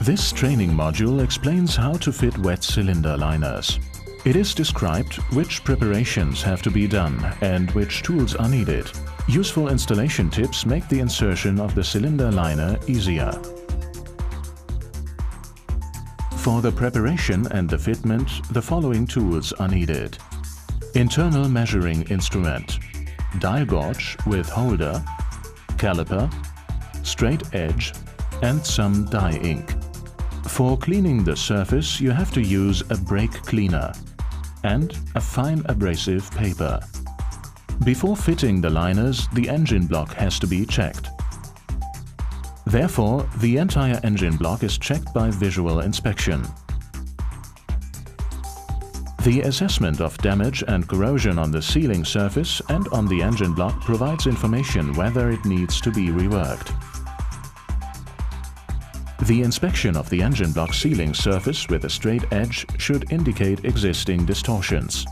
This training module explains how to fit wet cylinder liners. It is described which preparations have to be done and which tools are needed. Useful installation tips make the insertion of the cylinder liner easier. For the preparation and the fitment, the following tools are needed. Internal measuring instrument, dial gauge with holder, caliper, straight edge and some dye ink. For cleaning the surface, you have to use a brake cleaner and a fine abrasive paper. Before fitting the liners, the engine block has to be checked. Therefore, the entire engine block is checked by visual inspection. The assessment of damage and corrosion on the sealing surface and on the engine block provides information whether it needs to be reworked. The inspection of the engine block sealing surface with a straight edge should indicate existing distortions.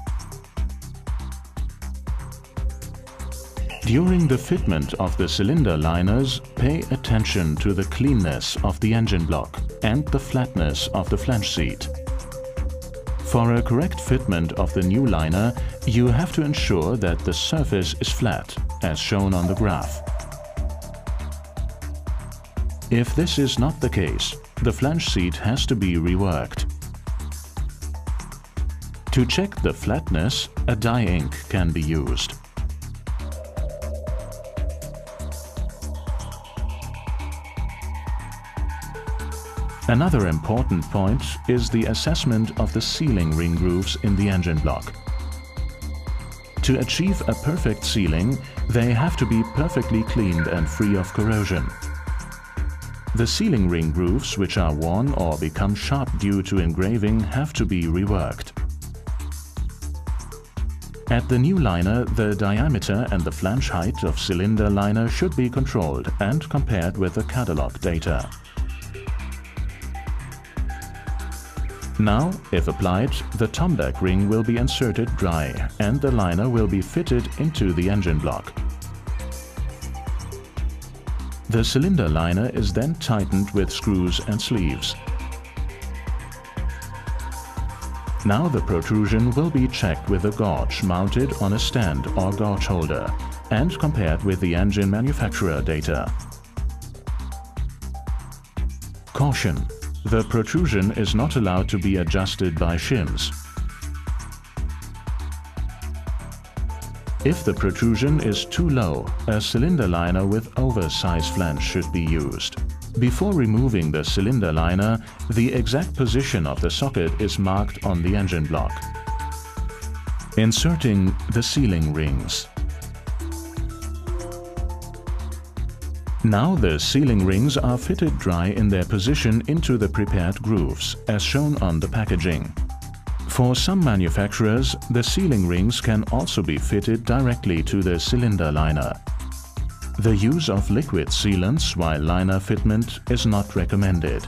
During the fitment of the cylinder liners, pay attention to the cleanness of the engine block and the flatness of the flange seat. For a correct fitment of the new liner, you have to ensure that the surface is flat, as shown on the graph. If this is not the case, the flange seat has to be reworked. To check the flatness, a dye ink can be used. Another important point is the assessment of the sealing ring grooves in the engine block. To achieve a perfect sealing, they have to be perfectly cleaned and free of corrosion. The sealing ring grooves, which are worn or become sharp due to engraving, have to be reworked. At the new liner, the diameter and the flange height of cylinder liner should be controlled and compared with the catalog data. Now, if applied, the Tomback ring will be inserted dry and the liner will be fitted into the engine block. The cylinder liner is then tightened with screws and sleeves. Now the protrusion will be checked with a gauge mounted on a stand or gauge holder and compared with the engine manufacturer data. Caution: the protrusion is not allowed to be adjusted by shims. If the protrusion is too low, a cylinder liner with oversized flange should be used. Before removing the cylinder liner, the exact position of the socket is marked on the engine block. Inserting the sealing rings. Now the sealing rings are fitted dry in their position into the prepared grooves, as shown on the packaging. For some manufacturers, the sealing rings can also be fitted directly to the cylinder liner. The use of liquid sealants while liner fitment is not recommended.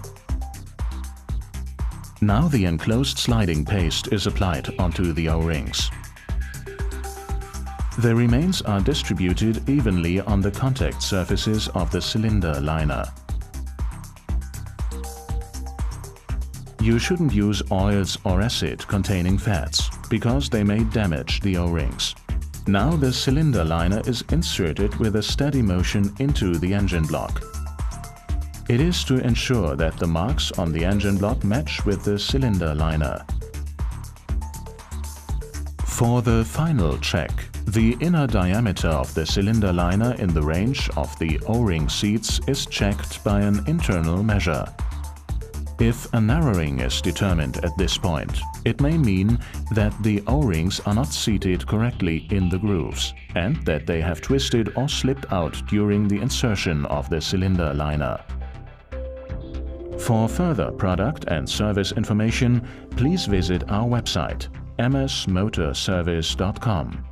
Now the enclosed sliding paste is applied onto the O-rings. The remains are distributed evenly on the contact surfaces of the cylinder liner. You shouldn't use oils or acid containing fats, because they may damage the O-rings. Now the cylinder liner is inserted with a steady motion into the engine block. It is to ensure that the marks on the engine block match with the cylinder liner. For the final check, the inner diameter of the cylinder liner in the range of the O-ring seats is checked by an internal measure. If a narrowing is determined at this point, it may mean that the O-rings are not seated correctly in the grooves and that they have twisted or slipped out during the insertion of the cylinder liner. For further product and service information, please visit our website msmotorservice.com.